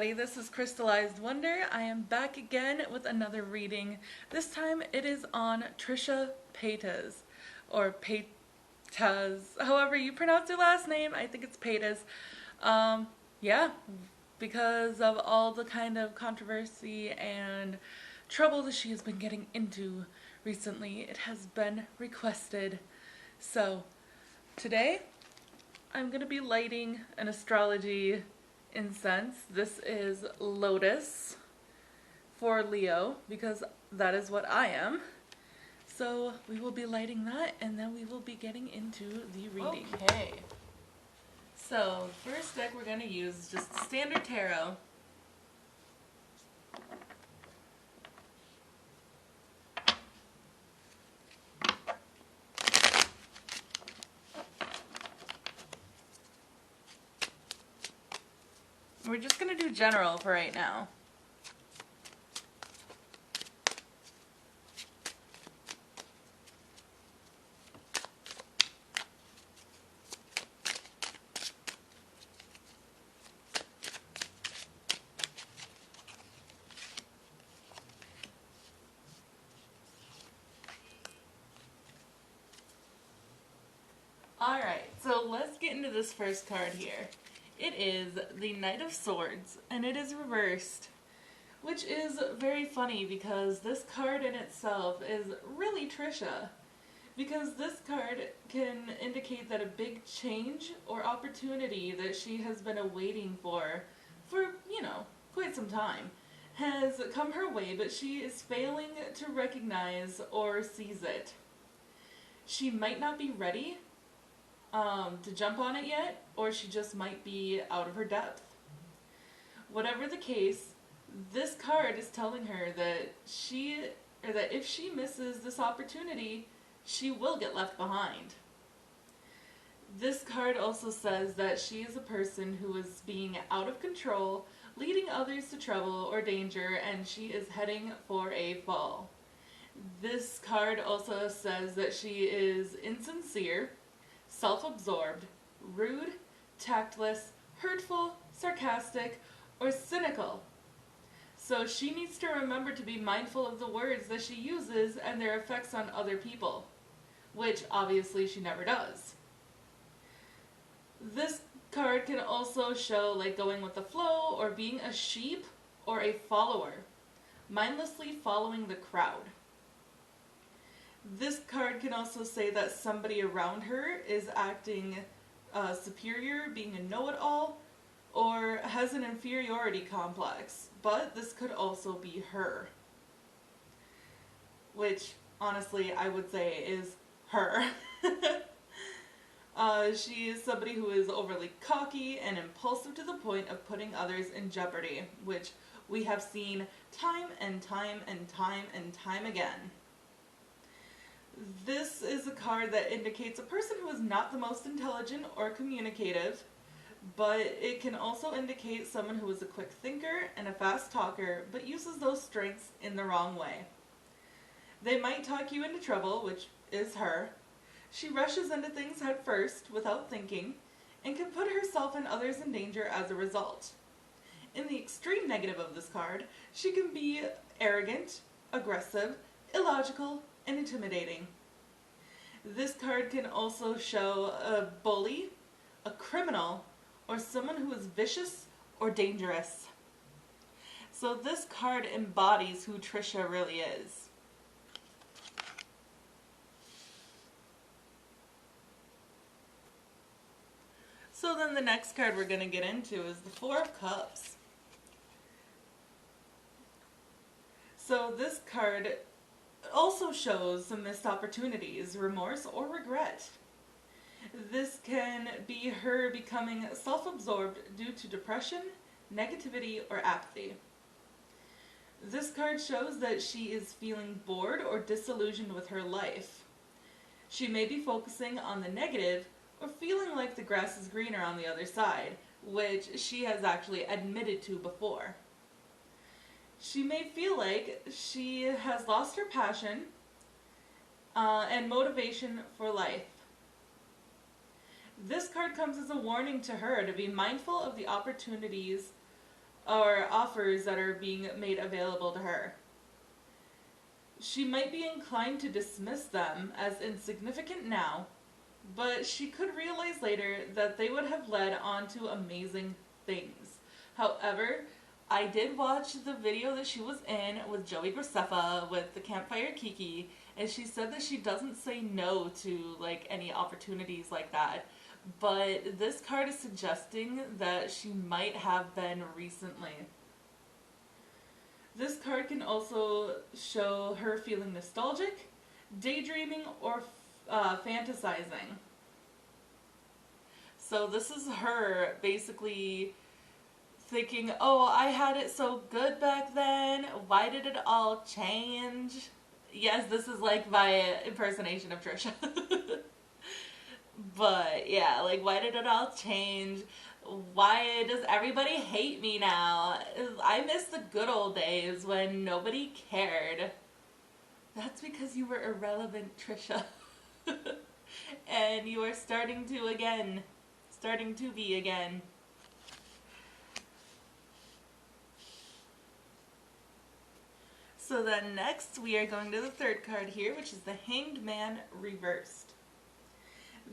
everybody, this is Crystallized Wonder. I am back again with another reading. This time it is on Trisha Paytas, or Paytas, however you pronounce her last name. I think it's Paytas. Yeah, because of all the kind of controversy and trouble that she has been getting into recently, it has been requested. So, today I'm going to be lighting an astrology incense. This is Lotus for Leo because that is what I am. So we will be lighting that and then we will be getting into the reading. Okay. So first deck we're going to use is just standard tarot. We're just going to do general for right now. Alright, so let's get into this first card here. It is the Knight of Swords, and it is reversed, which is very funny because this card in itself is really Trisha, because this card can indicate that a big change or opportunity that she has been awaiting for, quite some time, has come her way, but she is failing to recognize or seize it. She might not be ready to jump on it yet, or she just might be out of her depth. Whatever the case, this card is telling her that if she misses this opportunity, she will get left behind. This card also says that she is a person who is being out of control, leading others to trouble or danger, and she is heading for a fall. This card also says that she is insincere, self-absorbed, rude, tactless, hurtful, sarcastic, or cynical. So she needs to remember to be mindful of the words that she uses and their effects on other people, which obviously she never does. This card can also show like going with the flow or being a sheep or a follower, mindlessly following the crowd. This card can also say that somebody around her is acting superior, being a know-it-all, or has an inferiority complex. But this could also be her. Which, honestly, I would say is her. She is somebody who is overly cocky and impulsive to the point of putting others in jeopardy, which we have seen time and time and time and time again. This is a card that indicates a person who is not the most intelligent or communicative, but it can also indicate someone who is a quick thinker and a fast talker, but uses those strengths in the wrong way. They might talk you into trouble, which is her. She rushes into things head first without thinking, and can put herself and others in danger as a result. In the extreme negative of this card, she can be arrogant, aggressive, illogical, and intimidating. This card can also show a bully, a criminal, or someone who is vicious or dangerous. So this card embodies who Trisha really is. So then the next card we're going to get into is the Four of Cups. So this card also shows some missed opportunities, remorse, or regret. This can be her becoming self-absorbed due to depression, negativity, or apathy. This card shows that she is feeling bored or disillusioned with her life. She may be focusing on the negative or feeling like the grass is greener on the other side, which she has actually admitted to before. She may feel like she has lost her passion and motivation for life. This card comes as a warning to her to be mindful of the opportunities or offers that are being made available to her. She might be inclined to dismiss them as insignificant now, but she could realize later that they would have led on to amazing things. However, I did watch the video that she was in with Joey Graceffa with the Campfire Kiki, and she said that she doesn't say no to like any opportunities like that. But this card is suggesting that she might have been recently. This card can also show her feeling nostalgic, daydreaming, or fantasizing. So this is her basically thinking, oh, I had it so good back then. Why did it all change? Yes, this is like my impersonation of Trisha. But yeah, like, why did it all change? Why does everybody hate me now? I miss the good old days when nobody cared. That's because you were irrelevant, Trisha. And you are starting to be again. So then next we are going to the third card here, which is the Hanged Man reversed.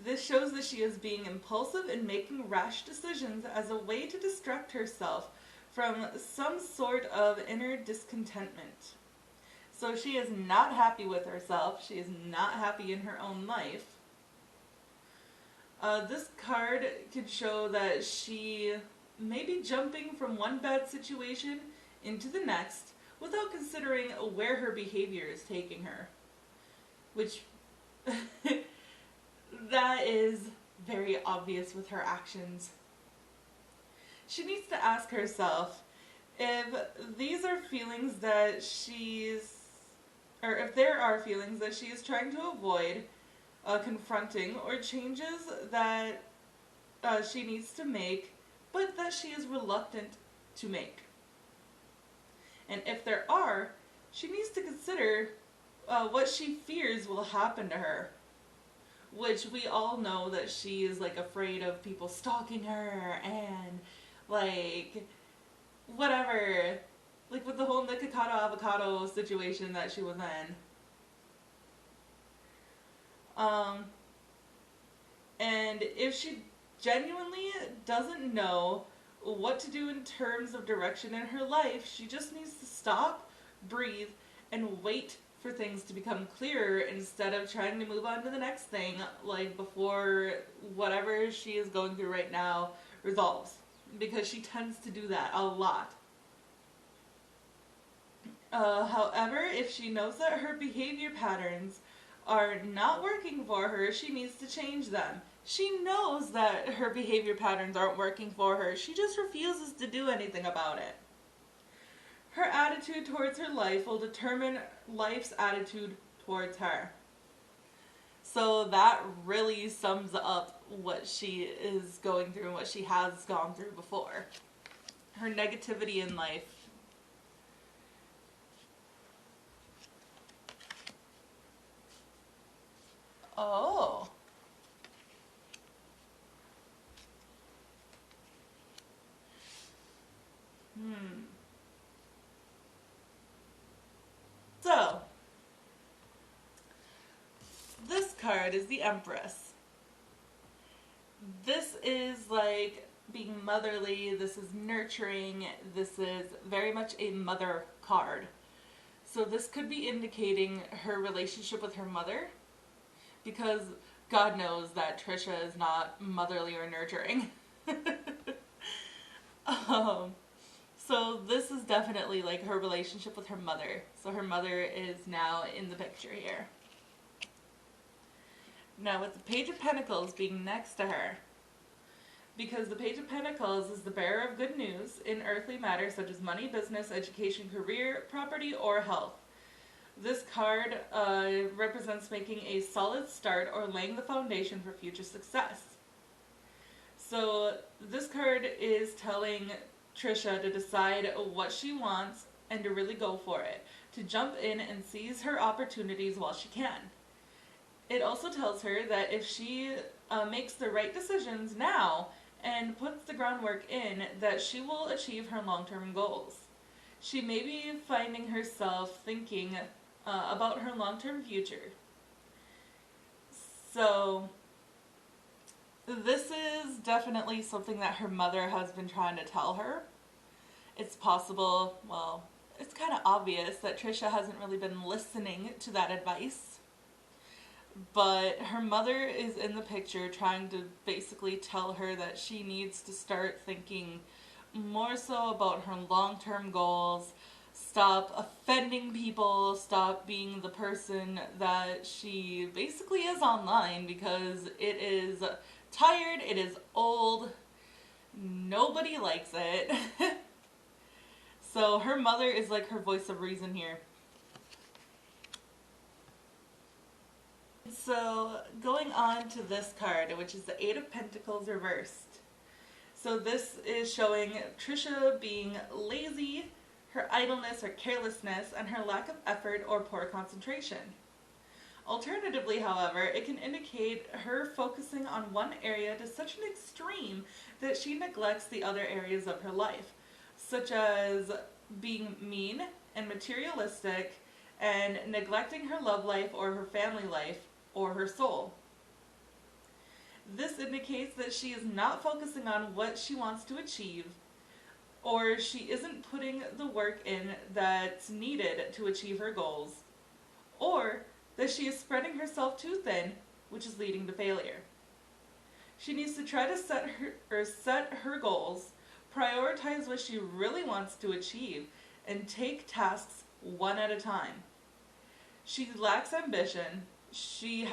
This shows that she is being impulsive and making rash decisions as a way to distract herself from some sort of inner discontentment. So she is not happy with herself. She is not happy in her own life. This card could show that she may be jumping from one bad situation into the next without considering where her behavior is taking her. Which, that is very obvious with her actions. She needs to ask herself if these are feelings that if there are feelings that she is trying to avoid confronting, or changes that she needs to make, but that she is reluctant to make. And if there are, she needs to consider what she fears will happen to her. Which we all know that she is like afraid of people stalking her and like whatever. Like with the whole Nikocado avocado situation that she was in. And if she genuinely doesn't know what to do in terms of direction in her life, she just needs to stop, breathe, and wait for things to become clearer instead of trying to move on to the next thing, like before whatever she is going through right now resolves. Because she tends to do that a lot. However, if she knows that her behavior patterns are not working for her, she needs to change them. She knows that her behavior patterns aren't working for her. She just refuses to do anything about it. Her attitude towards her life will determine life's attitude towards her. So that really sums up what she is going through and what she has gone through before. Her negativity in life. Oh. So, this card is the Empress. This is like being motherly, this is nurturing, this is very much a mother card. So this could be indicating her relationship with her mother, because God knows that Trisha is not motherly or nurturing. So this is definitely like her relationship with her mother. So her mother is now in the picture here. Now with the Page of Pentacles being next to her, because the Page of Pentacles is the bearer of good news in earthly matters such as money, business, education, career, property, or health. This card represents making a solid start or laying the foundation for future success. So this card is telling Trisha to decide what she wants and to really go for it, to jump in and seize her opportunities while she can. It also tells her that if she makes the right decisions now and puts the groundwork in that she will achieve her long-term goals. She may be finding herself thinking about her long-term future. So, this is definitely something that her mother has been trying to tell her. It's possible, well, it's kind of obvious that Trisha hasn't really been listening to that advice. But her mother is in the picture trying to basically tell her that she needs to start thinking more so about her long-term goals, stop offending people, stop being the person that she basically is online, because it is tired, it is old, nobody likes it. So her mother is like her voice of reason here. So going on to this card, which is the Eight of Pentacles reversed. So this is showing Trisha being lazy, her idleness or carelessness, and her lack of effort or poor concentration. Alternatively, however, it can indicate her focusing on one area to such an extreme that she neglects the other areas of her life, such as being mean and materialistic and neglecting her love life or her family life or her soul. This indicates that she is not focusing on what she wants to achieve, or she isn't putting the work in that's needed to achieve her goals, or that she is spreading herself too thin, which is leading to failure. She needs to try to set her goals, prioritize what she really wants to achieve, and take tasks one at a time. She lacks ambition. She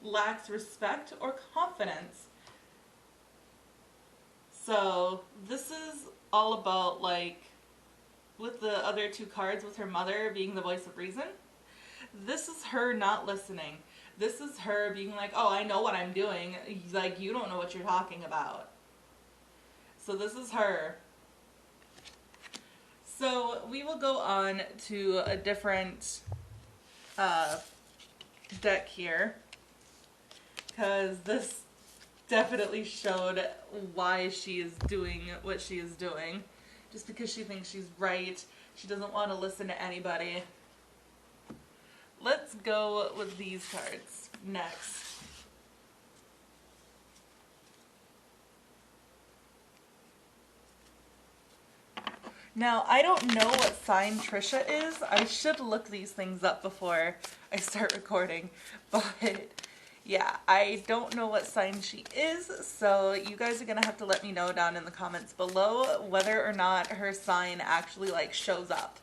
lacks respect or confidence. So this is all about, like, with the other two cards, with her mother being the voice of reason, this is her not listening. This is her being like, oh, I know what I'm doing. Like, you don't know what you're talking about. So this is her. So we will go on to a different deck here, because this definitely showed why she is doing what she is doing. Just because she thinks she's right. She doesn't want to listen to anybody. Let's go with these cards next. Now, I don't know what sign Trisha is. I should look these things up before I start recording. But yeah, I don't know what sign she is, so you guys are going to have to let me know down in the comments below whether or not her sign actually, like, shows up.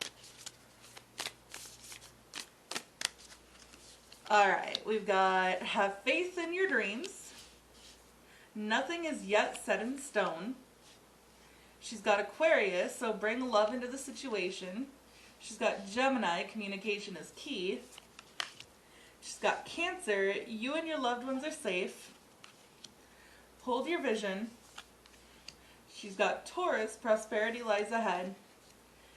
Alright, we've got have faith in your dreams. Nothing is yet set in stone. She's got Aquarius, so bring love into the situation. She's got Gemini, communication is key. She's got Cancer, you and your loved ones are safe. Hold your vision. She's got Taurus, prosperity lies ahead.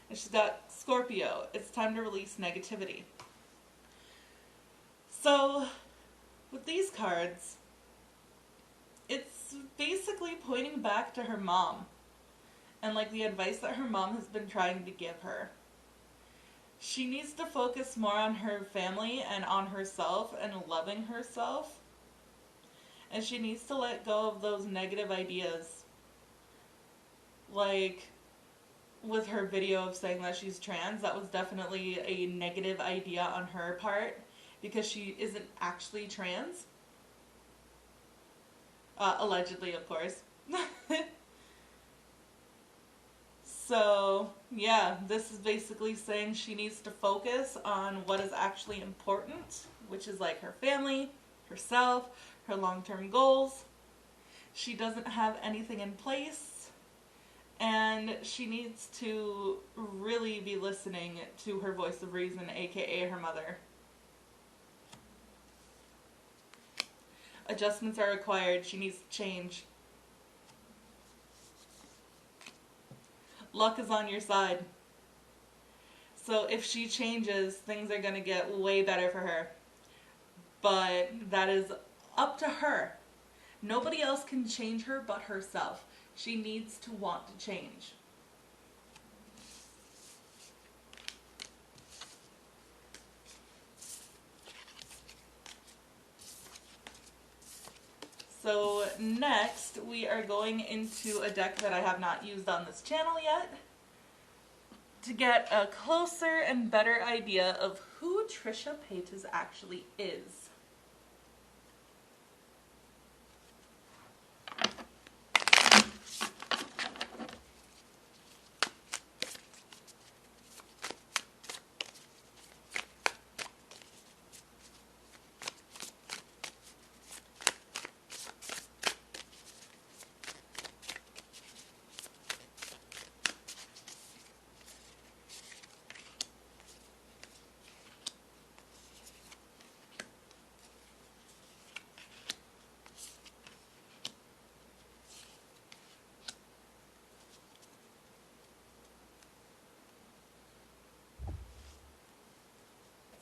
And she's got Scorpio, it's time to release negativity. So, with these cards, it's basically pointing back to her mom. And like the advice that her mom has been trying to give her. She needs to focus more on her family and on herself and loving herself. And she needs to let go of those negative ideas. Like with her video of saying that she's trans, that was definitely a negative idea on her part because she isn't actually trans. Allegedly, of course. So, yeah, this is basically saying she needs to focus on what is actually important, which is like her family, herself, her long-term goals. She doesn't have anything in place, and she needs to really be listening to her voice of reason, aka her mother. Adjustments are required. She needs to change. Luck is on your side. So if she changes, things are going to get way better for her. But that is up to her. Nobody else can change her but herself. She needs to want to change. So next we are going into a deck that I have not used on this channel yet to get a closer and better idea of who Trisha Paytas actually is.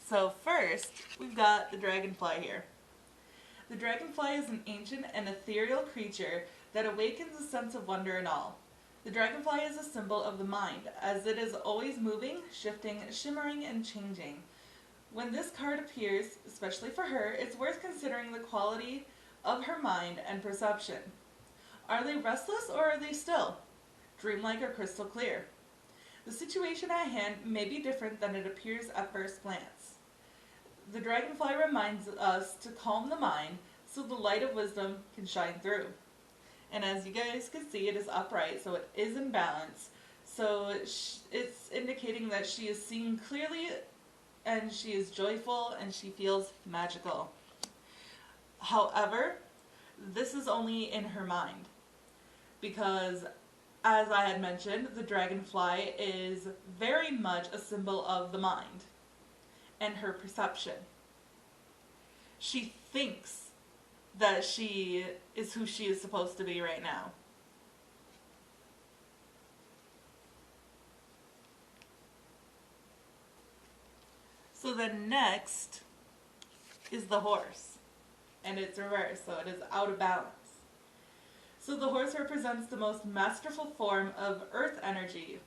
So first, we've got the dragonfly here. The dragonfly is an ancient and ethereal creature that awakens a sense of wonder in all. The dragonfly is a symbol of the mind, as it is always moving, shifting, shimmering, and changing. When this card appears, especially for her, it's worth considering the quality of her mind and perception. Are they restless or are they still? Dreamlike or crystal clear? The situation at hand may be different than it appears at first glance. The dragonfly reminds us to calm the mind so the light of wisdom can shine through. And as you guys can see, it is upright, so it is in balance. So it's indicating that she is seeing clearly, and she is joyful, and she feels magical. However, this is only in her mind, because as I had mentioned, the dragonfly is very much a symbol of the mind and her perception. She thinks that she is who she is supposed to be right now. So then next is the horse, and it's reversed, so it is out of balance. So the horse represents the most masterful form of earth energy.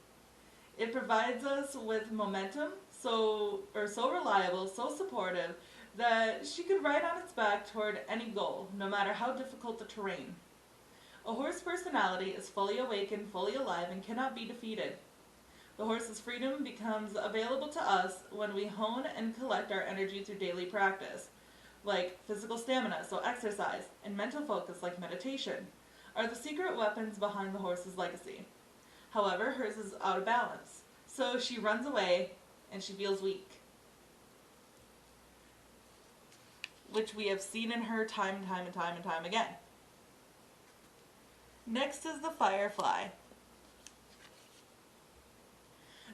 It provides us with momentum, so reliable, so supportive, that she could ride on its back toward any goal, no matter how difficult the terrain. A horse personality is fully awakened, fully alive, and cannot be defeated. The horse's freedom becomes available to us when we hone and collect our energy through daily practice, like physical stamina, so exercise, and mental focus, like meditation, are the secret weapons behind the horse's legacy. However, hers is out of balance, so she runs away and she feels weak, which we have seen in her time and time again. Next is the firefly.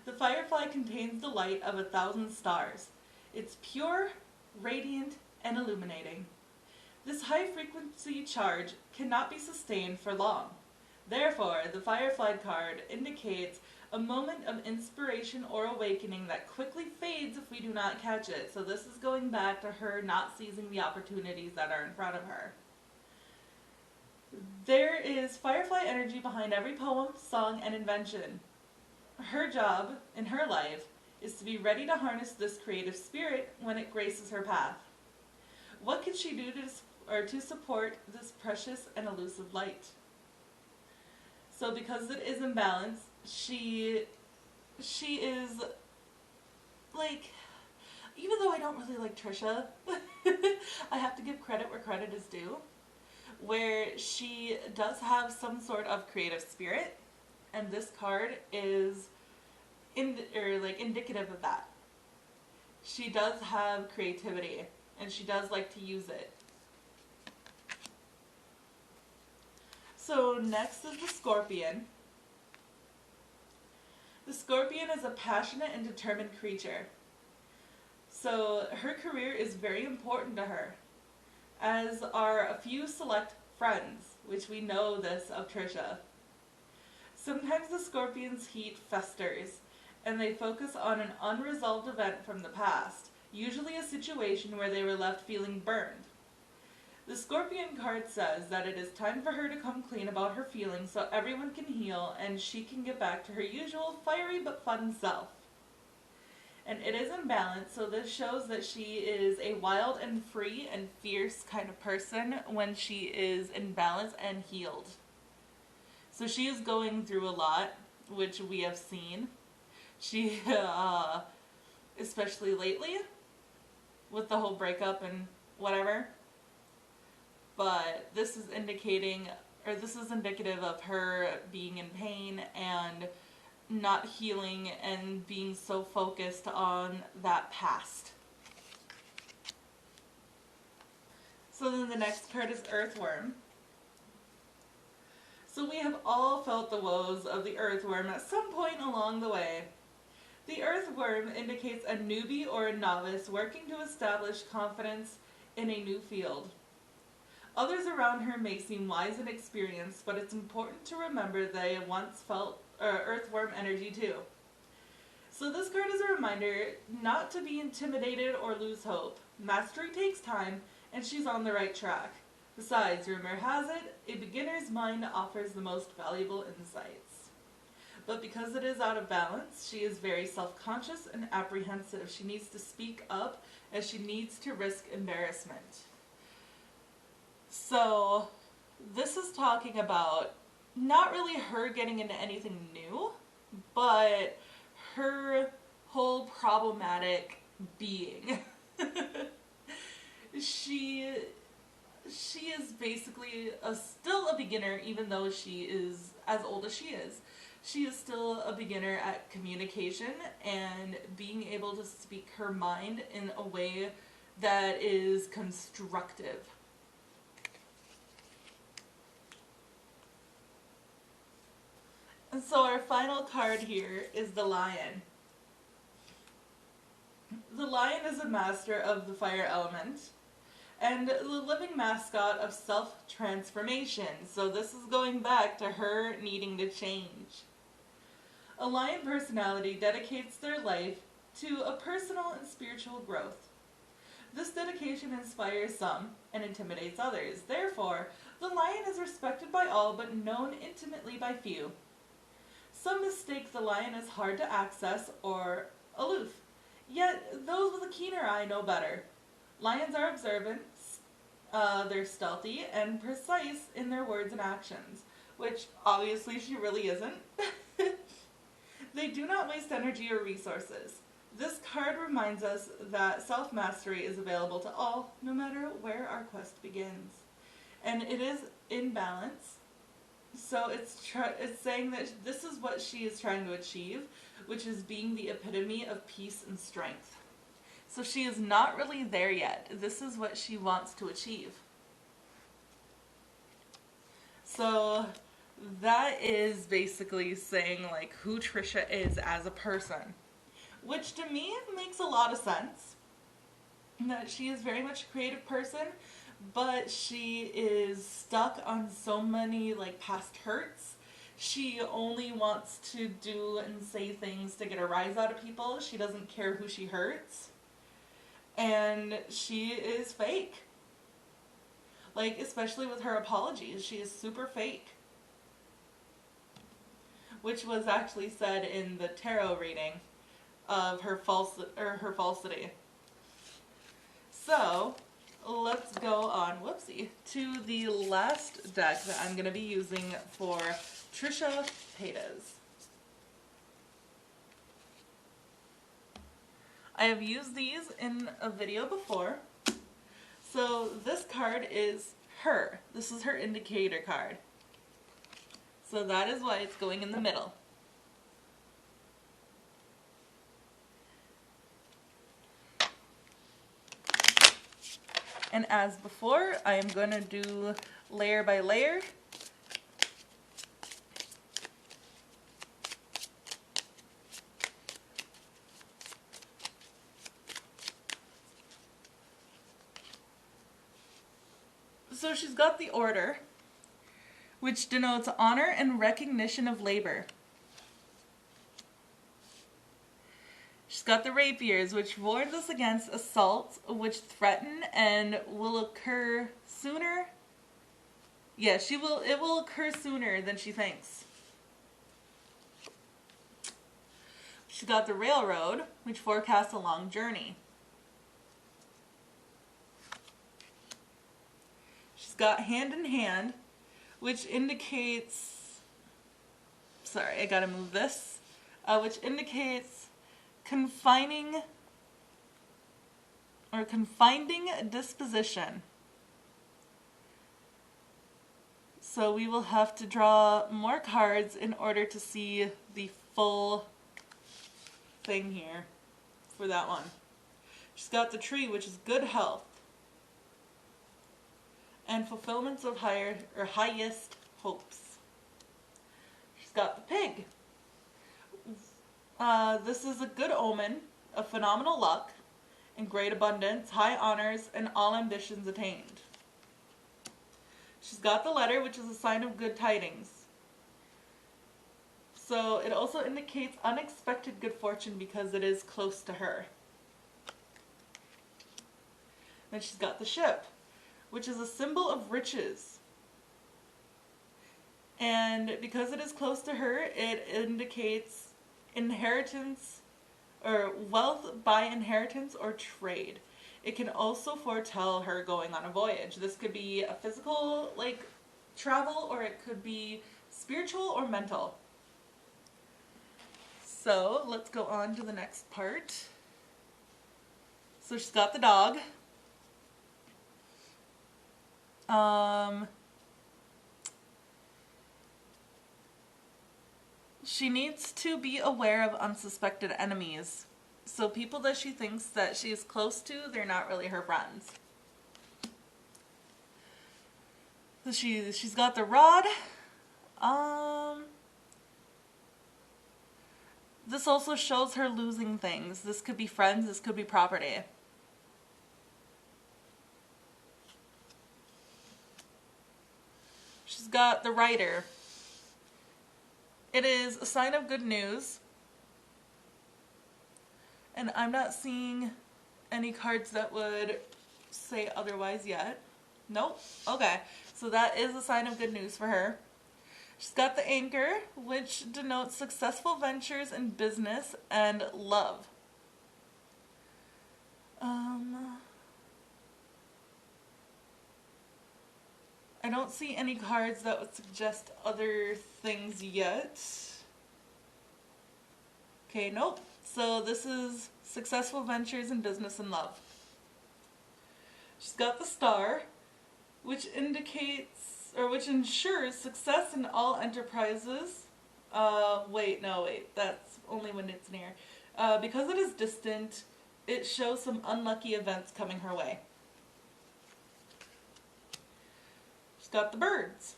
The firefly contains the light of 1,000 stars. It's pure, radiant, and illuminating. This high-frequency charge cannot be sustained for long. Therefore, the Firefly card indicates a moment of inspiration or awakening that quickly fades if we do not catch it. So this is going back to her not seizing the opportunities that are in front of her. There is Firefly energy behind every poem, song, and invention. Her job in her life is to be ready to harness this creative spirit when it graces her path. What can she do to support this precious and elusive light? So because it is in balance, she is like, even though I don't really like Trisha, I have to give credit where credit is due, where she does have some sort of creative spirit, and this card is indicative of that. She does have creativity, and she does like to use it. So next is the scorpion. The scorpion is a passionate and determined creature. So her career is very important to her, as are a few select friends, which we know this of Trisha. Sometimes the scorpion's heat festers, and they focus on an unresolved event from the past, usually a situation where they were left feeling burned. The Scorpion card says that it is time for her to come clean about her feelings so everyone can heal and she can get back to her usual fiery but fun self. And it is in balance, so this shows that she is a wild and free and fierce kind of person when she is in balance and healed. So she is going through a lot, which we have seen. She, especially lately, with the whole breakup and whatever. But this is indicating, or this is indicative of her being in pain and not healing and being so focused on that past. So then the next card is Earthworm. So we have all felt the woes of the earthworm at some point along the way. The earthworm indicates a newbie or a novice working to establish confidence in a new field. Others around her may seem wise and experienced, but it's important to remember they once felt earthworm energy too. So this card is a reminder not to be intimidated or lose hope. Mastery takes time, and she's on the right track. Besides, rumor has it, a beginner's mind offers the most valuable insights. But because it is out of balance, she is very self-conscious and apprehensive. She needs to speak up, as she needs to risk embarrassment. So, this is talking about not really her getting into anything new, but her whole problematic being. She is basically still a beginner, even though she is as old as she is. She is still a beginner at communication and being able to speak her mind in a way that is constructive. And so our final card here is the Lion. The Lion is a master of the fire element and the living mascot of self-transformation. So this is going back to her needing to change. A lion personality dedicates their life to a personal and spiritual growth. This dedication inspires some and intimidates others. Therefore, the lion is respected by all but known intimately by few. Some mistake the lion as hard to access or aloof, yet those with a keener eye know better. Lions are observant, they're stealthy, and precise in their words and actions, which obviously she really isn't. They do not waste energy or resources. This card reminds us that self-mastery is available to all, no matter where our quest begins. And it is in balance. So it's saying that this is what she is trying to achieve, which is being the epitome of peace and strength. So she is not really there yet. This is what she wants to achieve. So that is basically saying like who Trisha is as a person, which to me makes a lot of sense. That she is very much a creative person, but she is stuck on so many like past hurts. She only wants to do and say things to get a rise out of people. She doesn't care who she hurts. And she is fake. Like, especially with her apologies, she is super fake. Which was actually said in the tarot reading of her falsity. So, let's go on, to the last deck that I'm going to be using for Trisha Paytas. I have used these in a video before. So this card is her. This is her indicator card. So that is why it's going in the middle. And as before, I am going to do layer by layer. So she's got the order, which denotes honor and recognition of labor. She's got the rapiers, which warns us against assaults which threaten and will occur sooner. Yeah, it will occur sooner than she thinks. She's got the railroad, which forecasts a long journey. She's got hand in hand, which indicates, sorry, I gotta move this, which indicates confining disposition. So we will have to draw more cards in order to see the full thing here for that one. She's got the tree, which is good health and fulfillments of highest hopes. She's got the pig. This is a good omen of phenomenal luck and great abundance, high honors, and all ambitions attained. She's got the letter, which is a sign of good tidings. So it also indicates unexpected good fortune because it is close to her. Then she's got the ship, which is a symbol of riches. And because it is close to her, it indicates inheritance or wealth by inheritance or trade. It can also foretell her going on a voyage. This could be a physical, like, travel, or it could be spiritual or mental. So let's go on to the next part. So she's got the dog. She needs to be aware of unsuspected enemies. So people that she thinks that she is close to, they're not really her friends. So she's got the rod. This also shows her losing things. This could be friends, this could be property. She's got the rider. It is a sign of good news. And I'm not seeing any cards that would say otherwise yet. Nope. Okay. So that is a sign of good news for her. She's got the anchor, which denotes successful ventures in business and love. I don't see any cards that would suggest other things yet. Okay, nope. So this is successful ventures in business and love. She's got the star, which indicates, or which ensures success in all enterprises. Wait, that's only when it's near. Because it is distant, it shows some unlucky events coming her way. She's got the birds.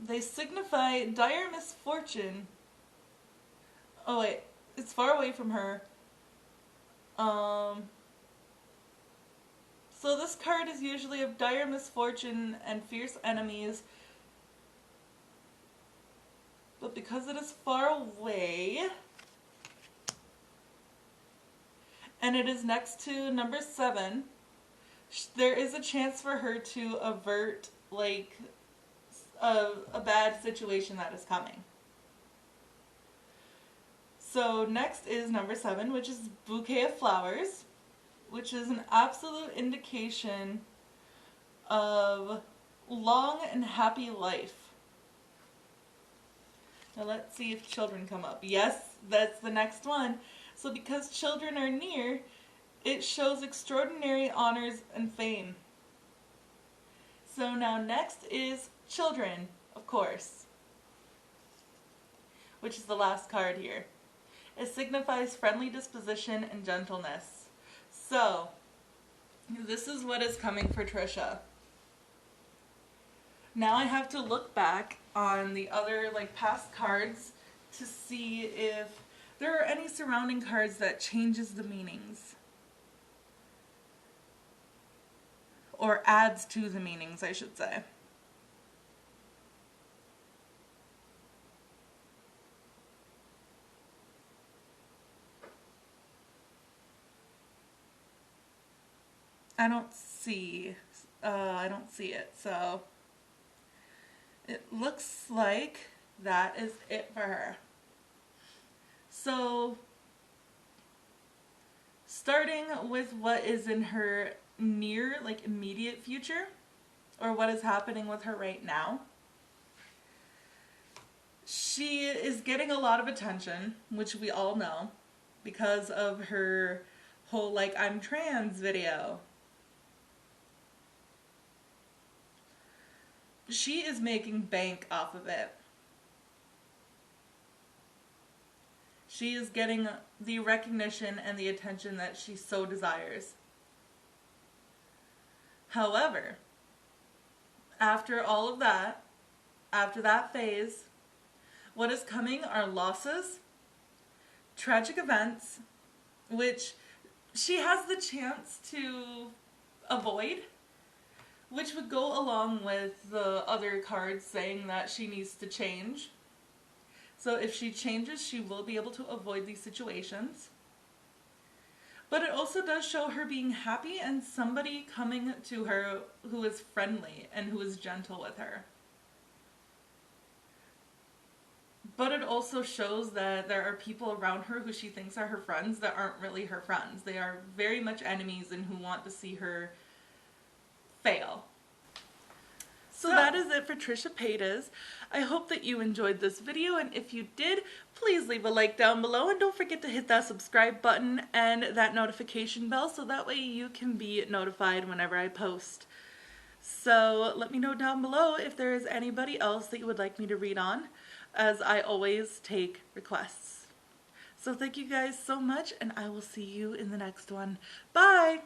They signify dire misfortune. Oh wait, it's far away from her. So this card is usually of dire misfortune and fierce enemies. But because it is far away, and it is next to number 7, there is a chance for her to avert, like, a bad situation that is coming. So next is number 7, which is bouquet of flowers, which is an absolute indication of long and happy life. Now let's see if children come up. Yes, that's the next one. So because children are near, it shows extraordinary honors and fame. So now next is children, of course, which is the last card here. It signifies friendly disposition and gentleness. So, this is what is coming for Trisha. Now I have to look back on the other, like, past cards to see if there are any surrounding cards that changes the meanings. Or adds to the meanings, I should say. I don't see it, so it looks like that is it for her. So starting with what is in her near, like immediate future, or what is happening with her right now. She is getting a lot of attention, which we all know, because of her whole like I'm trans video. She is making bank off of it. She is getting the recognition and the attention that she so desires. However, after all of that, after that phase, what is coming are losses, tragic events, which she has the chance to avoid, which would go along with the other cards saying that she needs to change. So if she changes, she will be able to avoid these situations. But it also does show her being happy and somebody coming to her who is friendly and who is gentle with her. But it also shows that there are people around her who she thinks are her friends that aren't really her friends. They are very much enemies and who want to see her fail. So that is it for Trisha Paytas. I hope that you enjoyed this video, and if you did, please leave a like down below, and don't forget to hit that subscribe button and that notification bell so that way you can be notified whenever I post. So let me know down below if there is anybody else that you would like me to read on, as I always take requests. So thank you guys so much, and I will see you in the next one. Bye!